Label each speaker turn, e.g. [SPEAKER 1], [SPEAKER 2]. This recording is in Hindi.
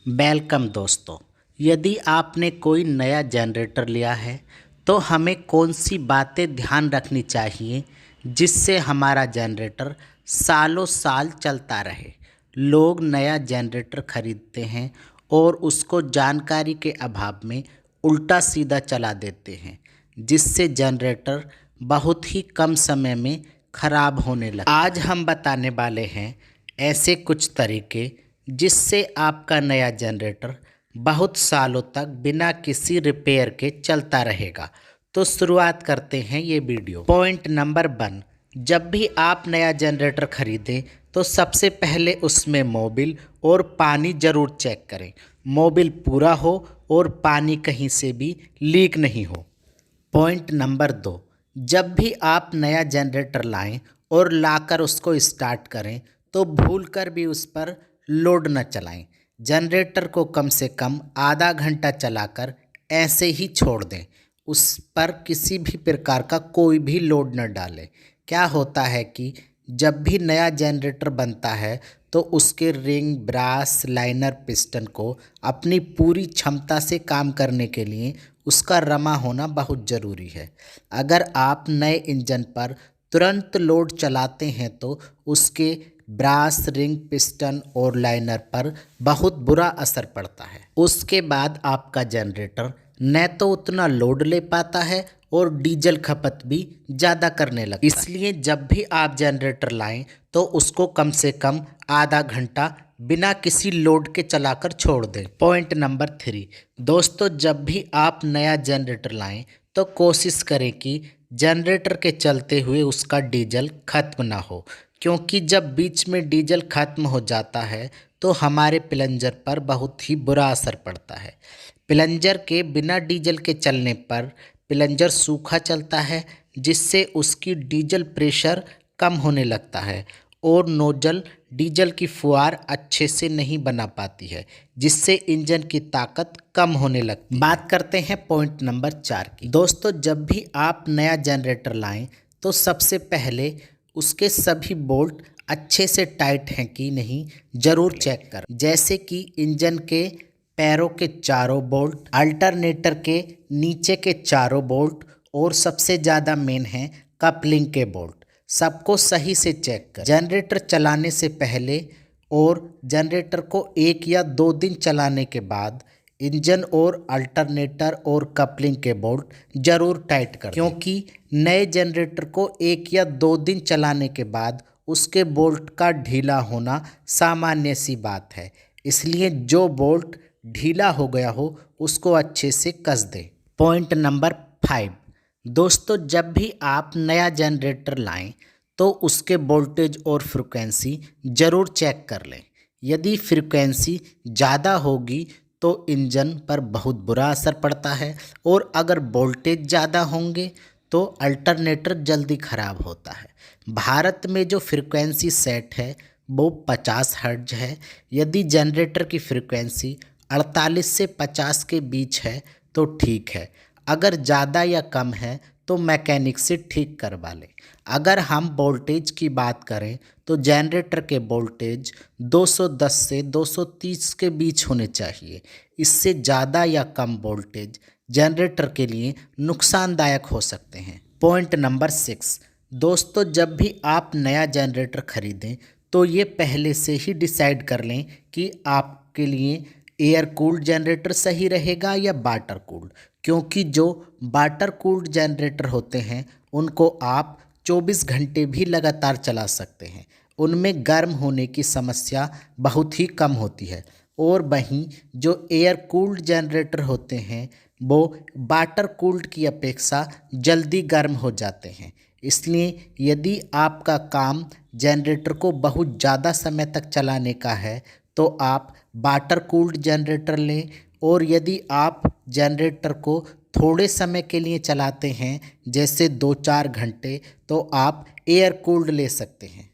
[SPEAKER 1] वेलकम दोस्तों। यदि आपने कोई नया जनरेटर लिया है तो हमें कौन सी बातें ध्यान रखनी चाहिए जिससे हमारा जनरेटर सालों साल चलता रहे। लोग नया जनरेटर खरीदते हैं और उसको जानकारी के अभाव में उल्टा सीधा चला देते हैं, जिससे जनरेटर बहुत ही कम समय में खराब होने लगता है। आज हम बताने वाले हैं ऐसे कुछ तरीके जिससे आपका नया जनरेटर बहुत सालों तक बिना किसी रिपेयर के चलता रहेगा। तो शुरुआत करते हैं ये वीडियो। पॉइंट नंबर 1, जब भी आप नया जनरेटर खरीदें तो सबसे पहले उसमें मोबिल और पानी ज़रूर चेक करें। मोबिल पूरा हो और पानी कहीं से भी लीक नहीं हो। पॉइंट नंबर 2, जब भी आप नया जनरेटर लाएं और लाकर उसको स्टार्ट करें तो भूलकर भी उस पर लोड न चलाएं। जनरेटर को कम से कम आधा घंटा चलाकर ऐसे ही छोड़ दें। उस पर किसी भी प्रकार का कोई भी लोड न डालें। क्या होता है कि जब भी नया जनरेटर बनता है तो उसके रिंग, ब्रास, लाइनर, पिस्टन को अपनी पूरी क्षमता से काम करने के लिए उसका रमा होना बहुत ज़रूरी है। अगर आप नए इंजन पर तुरंत लोड चलाते हैं तो उसके ब्रास, रिंग, पिस्टन और लाइनर पर बहुत बुरा असर पड़ता है। उसके बाद आपका जनरेटर न तो उतना लोड ले पाता है और डीजल खपत भी ज़्यादा करने लगता है। इसलिए जब भी आप जनरेटर लाएं तो उसको कम से कम आधा घंटा बिना किसी लोड के चलाकर छोड़ दें। पॉइंट नंबर 3, दोस्तों, जब भी आप नया जनरेटर लाएं तो कोशिश करें कि जनरेटर के चलते हुए उसका डीजल खत्म ना हो, क्योंकि जब बीच में डीजल खत्म हो जाता है तो हमारे प्लंजर पर बहुत ही बुरा असर पड़ता है। प्लंजर के बिना डीजल के चलने पर प्लंजर सूखा चलता है, जिससे उसकी डीजल प्रेशर कम होने लगता है और नोजल डीजल की फुहार अच्छे से नहीं बना पाती है, जिससे इंजन की ताकत कम होने लगती है। बात करते हैं पॉइंट नंबर 4 की। दोस्तों, जब भी आप नया जनरेटर लाएं तो सबसे पहले उसके सभी बोल्ट अच्छे से टाइट हैं कि नहीं ज़रूर चेक करें। जैसे कि इंजन के पैरों के चारों बोल्ट, अल्टरनेटर के नीचे के चारों बोल्ट और सबसे ज़्यादा मेन है कपलिंग के बोल्ट। सबको सही से चेक कर। जनरेटर चलाने से पहले और जनरेटर को 1 या 2 दिन चलाने के बाद इंजन और अल्टरनेटर और कपलिंग के बोल्ट ज़रूर टाइट कर, क्योंकि नए जनरेटर को 1 या 2 दिन चलाने के बाद उसके बोल्ट का ढीला होना सामान्य सी बात है। इसलिए जो बोल्ट ढीला हो गया हो उसको अच्छे से कस दें। पॉइंट नंबर 5, दोस्तों, जब भी आप नया जनरेटर लाएं तो उसके वोल्टेज और फ्रिक्वेंसी ज़रूर चेक कर लें। यदि फ्रिक्वेंसी ज़्यादा होगी तो इंजन पर बहुत बुरा असर पड़ता है और अगर वोल्टेज ज़्यादा होंगे तो अल्टरनेटर जल्दी ख़राब होता है। भारत में जो फ्रिक्वेंसी सेट है वो 50 हर्ट्ज है। यदि जनरेटर की फ्रिक्वेंसी 48 से 50 के बीच है तो ठीक है। अगर ज़्यादा या कम है तो मैकेनिक से ठीक करवा लें। अगर हम वोल्टेज की बात करें तो जनरेटर के वोल्टेज 210 से 230 के बीच होने चाहिए। इससे ज़्यादा या कम वोल्टेज जनरेटर के लिए नुकसानदायक हो सकते हैं। पॉइंट नंबर 6, दोस्तों, जब भी आप नया जनरेटर खरीदें तो ये पहले से ही डिसाइड कर लें कि आपके लिए एयर कूल्ड जनरेटर सही रहेगा या वाटर कूल्ड, क्योंकि जो वाटर कूल्ड जनरेटर होते हैं उनको आप 24 घंटे भी लगातार चला सकते हैं। उनमें गर्म होने की समस्या बहुत ही कम होती है और वहीं जो एयर कूल्ड जनरेटर होते हैं वो वाटर कूल्ड की अपेक्षा जल्दी गर्म हो जाते हैं। इसलिए यदि आपका काम जनरेटर को बहुत ज़्यादा समय तक चलाने का है तो आप वाटर कूल्ड जनरेटर लें, और यदि आप जनरेटर को थोड़े समय के लिए चलाते हैं जैसे 2-4 घंटे तो आप एयर कूल्ड ले सकते हैं।